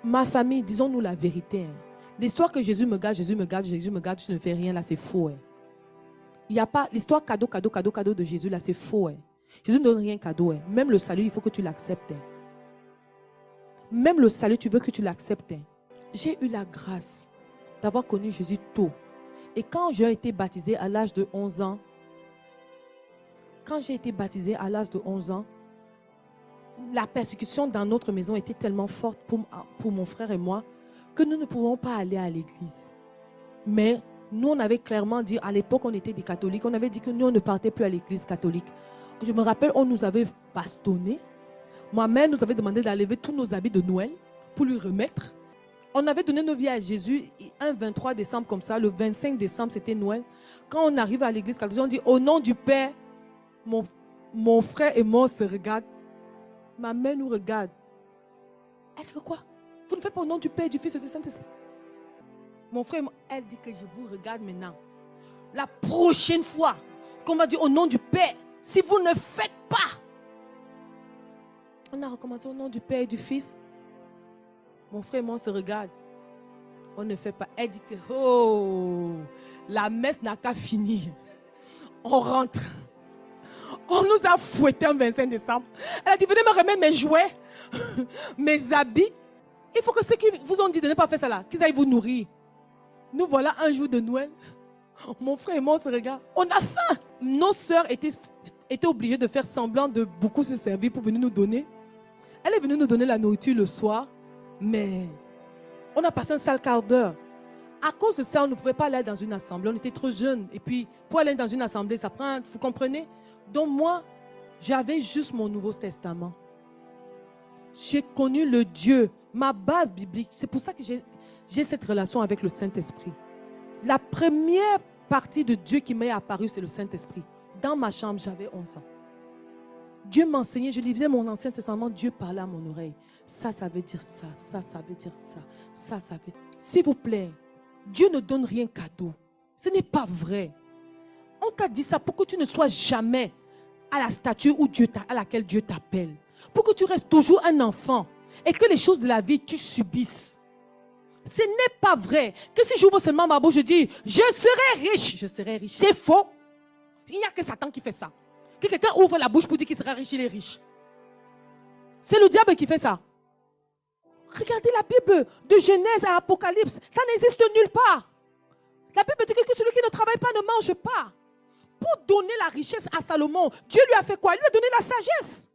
Ma famille, disons-nous la vérité. Hein. L'histoire que Jésus me garde, Jésus me garde, Jésus me garde, tu ne fais rien là, c'est faux. Hein. Il n'y a pas l'histoire cadeau de Jésus là, c'est faux. Hein. Jésus ne donne rien cadeau. Hein. Même le salut, il faut que tu l'acceptes. Hein. Même le salut, tu veux que tu l'acceptes. Hein. J'ai eu la grâce d'avoir connu Jésus tôt. Et quand j'ai été baptisé à l'âge de 11 ans, la persécution dans notre maison était tellement forte pour mon frère et moi que nous ne pouvons pas aller à l'église. Mais nous, on avait clairement dit, à l'époque, on était des catholiques, on avait dit que nous, on ne partait plus à l'église catholique. Je me rappelle, on nous avait bastonné. Ma mère nous avait demandé d'enlever tous nos habits de Noël pour lui remettre. On avait donné nos vies à Jésus un 23 décembre comme ça. Le 25 décembre, c'était Noël. Quand on arrive à l'église catholique, on dit, au nom du Père, mon frère et moi se regardent. Ma mère nous regarde. Elle dit quoi? Vous ne faites pas au nom du Père, du Fils et du Saint-Esprit. Mon frère et moi, elle dit que je vous regarde maintenant. La prochaine fois qu'on va dire au nom du Père, si vous ne faites pas. On a recommencé au nom du Père et du Fils. Mon frère et moi, on se regarde. On ne fait pas. Elle dit que, oh, la messe n'a qu'à finir. On rentre. On nous a fouettés en 25 décembre. Elle a dit, venez me remettre mes jouets, mes habits. Il faut que ceux qui vous ont dit de ne pas faire ça là, qu'ils aillent vous nourrir. Nous voilà un jour de Noël. Mon frère et moi, on se regarde. On a faim. Nos sœurs étaient obligées de faire semblant de beaucoup se servir pour venir nous donner. Elle est venue nous donner la nourriture le soir. Mais on a passé un sale quart d'heure. À cause de ça, on ne pouvait pas aller dans une assemblée. On était trop jeunes. Et puis, pour aller dans une assemblée, ça prend... Vous comprenez? Donc moi, j'avais juste mon Nouveau Testament. J'ai connu le Dieu, ma base biblique. C'est pour ça que j'ai cette relation avec le Saint-Esprit. La première partie de Dieu qui m'est apparue, c'est le Saint-Esprit. Dans ma chambre, j'avais 11 ans. Dieu m'enseignait, je lisais mon Ancien Testament, Dieu parlait à mon oreille. Ça veut dire ça, ça veut dire ça, ça veut dire... S'il vous plaît, Dieu ne donne rien cadeau. Ce n'est pas vrai. On t'a dit ça pour que tu ne sois jamais à la stature à laquelle Dieu t'appelle. Pour que tu restes toujours un enfant et que les choses de la vie, tu subisses. Ce n'est pas vrai que si j'ouvre seulement ma bouche, je dis, je serai riche. Je serai riche. C'est faux. Il n'y a que Satan qui fait ça. Que quelqu'un ouvre la bouche pour dire qu'il sera riche, il est riche. C'est le diable qui fait ça. Regardez la Bible de Genèse à Apocalypse. Ça n'existe nulle part. La Bible dit que celui qui ne travaille pas ne mange pas. Pour donner la richesse à Salomon, Dieu lui a fait quoi? Il lui a donné la sagesse.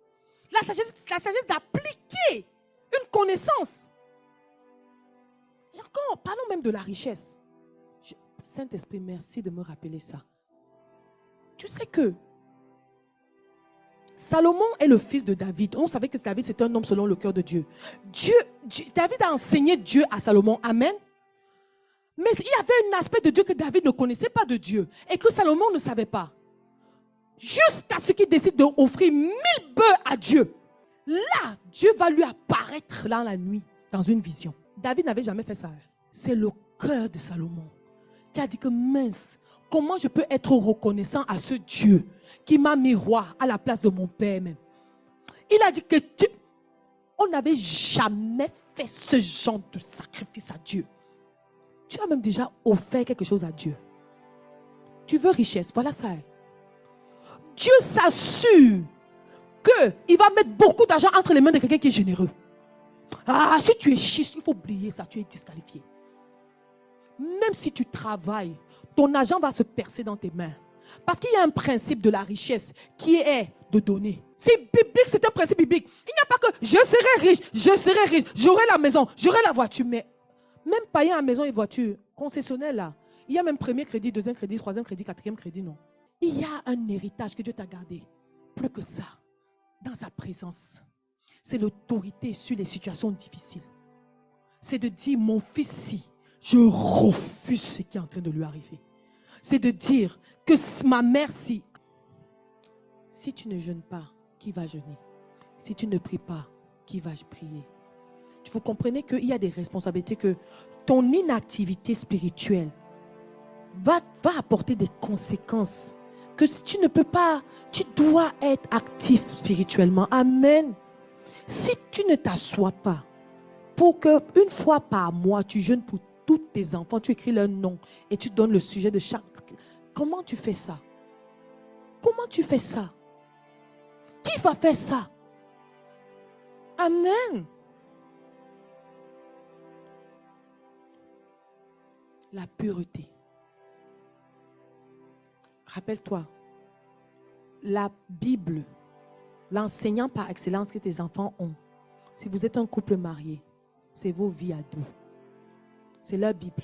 La sagesse d'appliquer une connaissance. Et encore, parlons même de la richesse. Saint-Esprit, merci de me rappeler ça. Tu sais que Salomon est le fils de David. On savait que David c'était un homme selon le cœur de Dieu. David a enseigné Dieu à Salomon. Amen. Mais il y avait un aspect de Dieu que David ne connaissait pas de Dieu et que Salomon ne savait pas. Jusqu'à ce qu'il décide d'offrir 1000 bœufs à Dieu. Là, Dieu va lui apparaître là la nuit dans une vision. David n'avait jamais fait ça. C'est le cœur de Salomon qui a dit que mince, comment je peux être reconnaissant à ce Dieu qui m'a mis roi à la place de mon père même. Il a dit que on n'avait jamais fait ce genre de sacrifice à Dieu. Tu as même déjà offert quelque chose à Dieu. Tu veux richesse, voilà ça. Dieu s'assure qu'il va mettre beaucoup d'argent entre les mains de quelqu'un qui est généreux. Ah, si tu es schiste, il faut oublier ça, tu es disqualifié. Même si tu travailles, ton argent va se percer dans tes mains. Parce qu'il y a un principe de la richesse qui est de donner. C'est biblique, c'est un principe biblique. Il n'y a pas que je serai riche, j'aurai la maison, j'aurai la voiture. Mais même payer la maison et voiture, concessionnaire là, il y a même premier crédit, deuxième crédit, troisième crédit, quatrième crédit, non. Il y a un héritage que Dieu t'a gardé. Plus que ça, dans sa présence. C'est l'autorité sur les situations difficiles. C'est de dire, mon fils-ci, je refuse ce qui est en train de lui arriver. C'est de dire que ma mère, si tu ne jeûnes pas, qui va jeûner? Si tu ne pries pas, qui va prier? Vous comprenez qu'il y a des responsabilités, que ton inactivité spirituelle va apporter des conséquences. Que si tu ne peux pas, tu dois être actif spirituellement. Amen. Si tu ne t'assois pas, pour qu'une fois par mois, tu jeûnes pour tous tes enfants, tu écris leur nom et tu donnes le sujet de chaque... Comment tu fais ça? Comment tu fais ça? Qui va faire ça? Amen. La pureté. Rappelle-toi, la Bible, l'enseignant par excellence que tes enfants ont, si vous êtes un couple marié, c'est vos vies à deux. C'est leur Bible.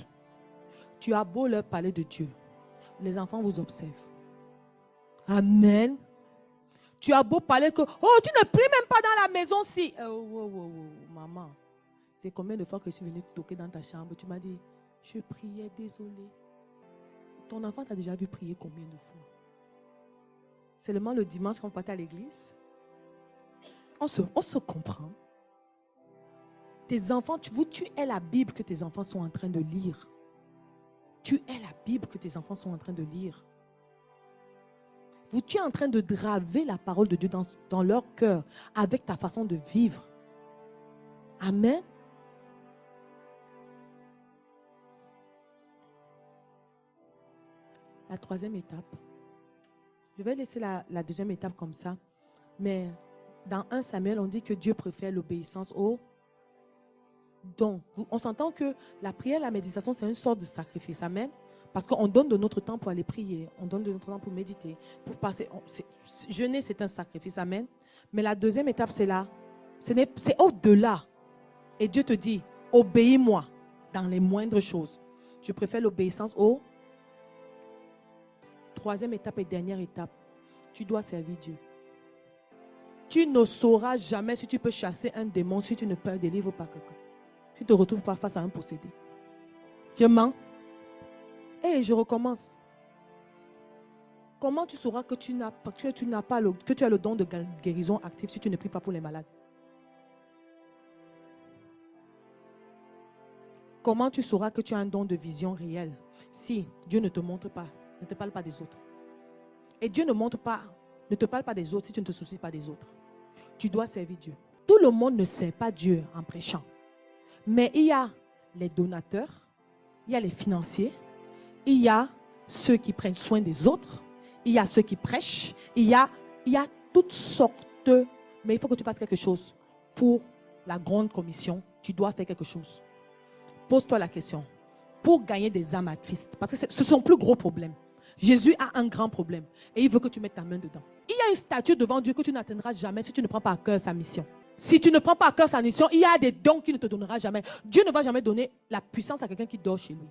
Tu as beau leur parler de Dieu, les enfants vous observent. Amen. Tu as beau parler que, oh, tu ne pries même pas dans la maison si. Maman, c'est combien de fois que je suis venue toquer dans ta chambre, tu m'as dit, je priais, désolé. Ton enfant t'a déjà vu prier combien de fois? Seulement le dimanche quand on partait à l'église. On se comprend. Tes enfants, tu es la Bible que tes enfants sont en train de lire. Tu es la Bible que tes enfants sont en train de lire. Tu es en train de graver la parole de Dieu dans leur cœur avec ta façon de vivre. Amen. La troisième étape. Je vais laisser la deuxième étape comme ça. Mais dans 1 Samuel, on dit que Dieu préfère l'obéissance au don. On s'entend que la prière, la méditation, c'est une sorte de sacrifice. Amen. Parce qu'on donne de notre temps pour aller prier. On donne de notre temps pour méditer. Pour passer. Jeûner, c'est un sacrifice. Amen. Mais la deuxième étape, c'est là. C'est au-delà. Et Dieu te dit, obéis-moi dans les moindres choses. Je préfère l'obéissance au... Troisième étape et dernière étape, tu dois servir Dieu. Tu ne sauras jamais si tu peux chasser un démon si tu ne délivres pas quelqu'un. Tu ne te retrouves pas face à un possédé. Je mens. Et je recommence. Comment tu sauras que tu as le don de guérison actif si tu ne pries pas pour les malades? Comment tu sauras que tu as un don de vision réelle si Dieu ne te montre pas, ne te parle pas des autres? Et Dieu ne te parle pas des autres si tu ne te soucies pas des autres. Tu dois servir Dieu. Tout le monde ne sert pas Dieu en prêchant. Mais il y a les donateurs, il y a les financiers, il y a ceux qui prennent soin des autres, il y a ceux qui prêchent, il y a toutes sortes. Mais il faut que tu fasses quelque chose pour la grande commission. Tu dois faire quelque chose. Pose-toi la question. Pour gagner des âmes à Christ, parce que c'est son plus gros problème. Jésus a un grand problème et il veut que tu mettes ta main dedans. Il y a une statue devant Dieu que tu n'atteindras jamais si tu ne prends pas à cœur sa mission. Si tu ne prends pas à cœur sa mission, il y a des dons qu'il ne te donnera jamais. Dieu ne va jamais donner la puissance à quelqu'un qui dort chez lui.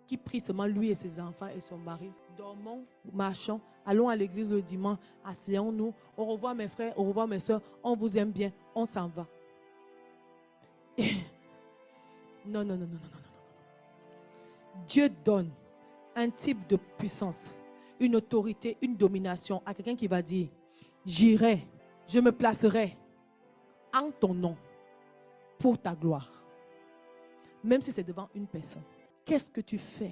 Qui prie seulement lui et ses enfants et son mari. Dormons, marchons, allons à l'église le dimanche, asseyons-nous. Au revoir mes frères, au revoir mes soeurs, on vous aime bien, on s'en va. Non. Dieu donne un type de puissance, une autorité, une domination à quelqu'un qui va dire, j'irai, je me placerai en ton nom pour ta gloire. Même si c'est devant une personne. Qu'est-ce que tu fais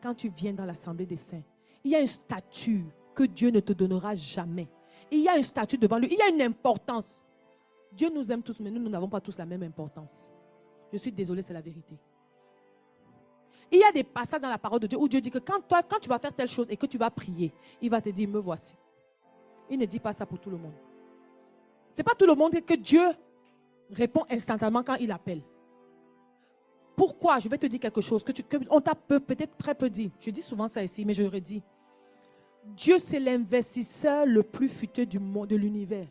quand tu viens dans l'assemblée des saints? Il y a un statut que Dieu ne te donnera jamais. Il y a un statut devant lui, il y a une importance. Dieu nous aime tous, mais nous n'avons pas tous la même importance. Je suis désolée, c'est la vérité. Il y a des passages dans la parole de Dieu où Dieu dit que quand tu vas faire telle chose et que tu vas prier, il va te dire, me voici. Il ne dit pas ça pour tout le monde. Ce n'est pas tout le monde que Dieu Réponds instantanément quand il appelle. Pourquoi? Je vais te dire quelque chose que on t'a peut-être très peu dit. Je dis souvent ça ici, mais je le redis. Dieu, c'est l'investisseur le plus futeux du monde, de l'univers.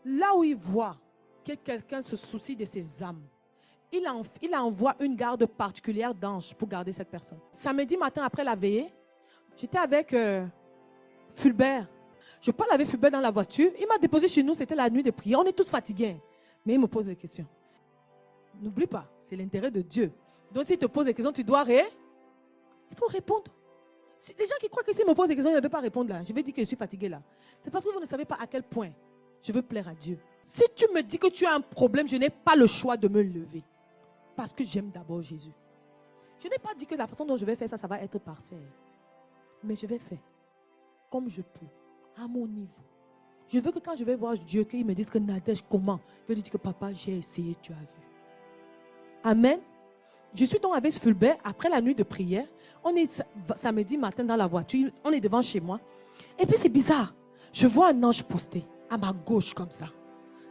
Là où il voit que quelqu'un se soucie de ses âmes, il envoie une garde particulière d'anges pour garder cette personne. Samedi matin, après la veillée, j'étais avec Fulbert. Je parle avec Fulbert dans la voiture. Il m'a déposé chez nous, c'était la nuit de prière. On est tous fatigués. Mais il me pose des questions. N'oublie pas, c'est l'intérêt de Dieu. Donc s'il te pose des questions, tu dois il faut répondre. Les gens qui croient que s'ils me posent des questions, ils ne peuvent pas répondre là. Je vais dire que je suis fatigué là. C'est parce que vous ne savez pas à quel point je veux plaire à Dieu. Si tu me dis que tu as un problème, je n'ai pas le choix de me lever. Parce que j'aime d'abord Jésus. Je n'ai pas dit que la façon dont je vais faire ça, ça va être parfait. Mais je vais faire comme je peux, à mon niveau. Je veux que quand je vais voir Dieu, qu'il me dise que Nadège, comment? Je vais lui dire que papa, j'ai essayé, tu as vu. Amen. Je suis donc avec Fulbert, après la nuit de prière. On est samedi matin dans la voiture, on est devant chez moi. Et puis c'est bizarre. Je vois un ange posté à ma gauche comme ça.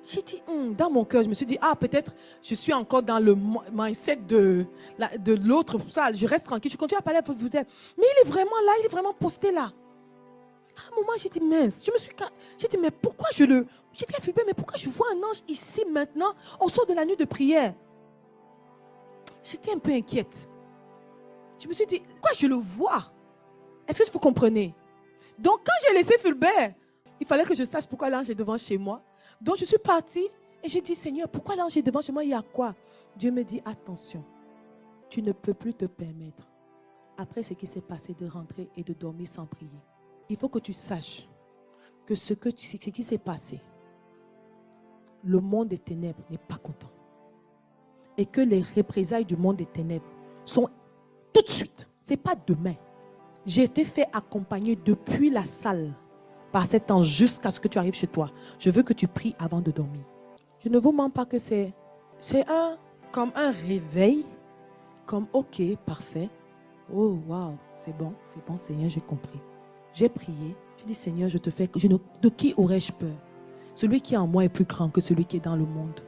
J'ai dit, dans mon cœur, je me suis dit, peut-être je suis encore dans le mindset de l'autre. Ça, je reste tranquille, je continue à parler à vous. Mais il est vraiment là, il est vraiment posté là. À un moment, j'ai dit, mince. J'ai dit, mais pourquoi j'ai dit à Fulbert, mais pourquoi je vois un ange ici maintenant? On sort de la nuit de prière. J'étais un peu inquiète. Je me suis dit, pourquoi je le vois? Est-ce que vous comprenez? Donc, quand j'ai laissé Fulbert, il fallait que je sache pourquoi l'ange est devant chez moi. Donc, je suis partie et j'ai dit, Seigneur, pourquoi l'ange est devant chez moi? Il y a quoi? Dieu me dit, attention, tu ne peux plus te permettre, après ce qui s'est passé, de rentrer et de dormir sans prier. Il faut que tu saches que ce qui s'est passé, le monde des ténèbres n'est pas content. Et que les représailles du monde des ténèbres sont tout de suite. Ce n'est pas demain. J'ai été fait accompagner depuis la salle par cet ange jusqu'à ce que tu arrives chez toi. Je veux que tu pries avant de dormir. Je ne vous mens pas que c'est comme un réveil, comme ok, parfait. Oh, waouh, c'est bon, Seigneur, j'ai compris. J'ai prié, j'ai dit, Seigneur, je te fais, de qui aurais-je peur? Celui qui est en moi est plus grand que celui qui est dans le monde.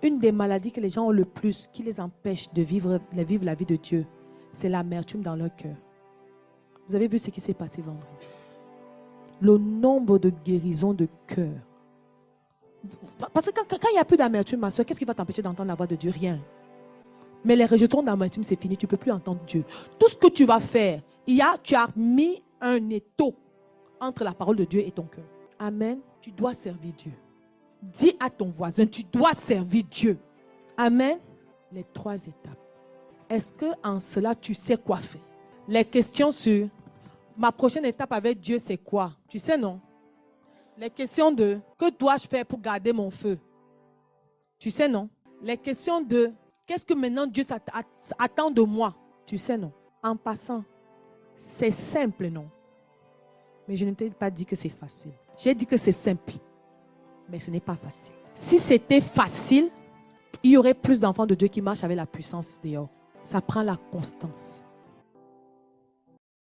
Une des maladies que les gens ont le plus, qui les empêche de vivre la vie de Dieu, c'est l'amertume dans leur cœur. Vous avez vu ce qui s'est passé vendredi? Le nombre de guérisons de cœur. Parce que quand il n'y a plus d'amertume, ma soeur, qu'est-ce qui va t'empêcher d'entendre la voix de Dieu? Rien. Mais les rejetons d'amertume, c'est fini. Tu ne peux plus entendre Dieu. Tout ce que tu vas faire, tu as mis un étau entre la parole de Dieu et ton cœur. Amen. Tu dois servir Dieu. Dis à ton voisin, tu dois servir Dieu. Amen. Les 3 étapes. Est-ce qu'en cela, tu sais quoi faire? Les questions sur ma prochaine étape avec Dieu, c'est quoi? Tu sais, non? Les questions de que dois-je faire pour garder mon feu? Tu sais, non? Les questions de qu'est-ce que maintenant Dieu attend de moi? Tu sais, non? En passant, c'est simple, non? Mais je ne t'ai pas dit que c'est facile. J'ai dit que c'est simple. Mais ce n'est pas facile. Si c'était facile, il y aurait plus d'enfants de Dieu qui marchent avec la puissance dehors. Ça prend la constance.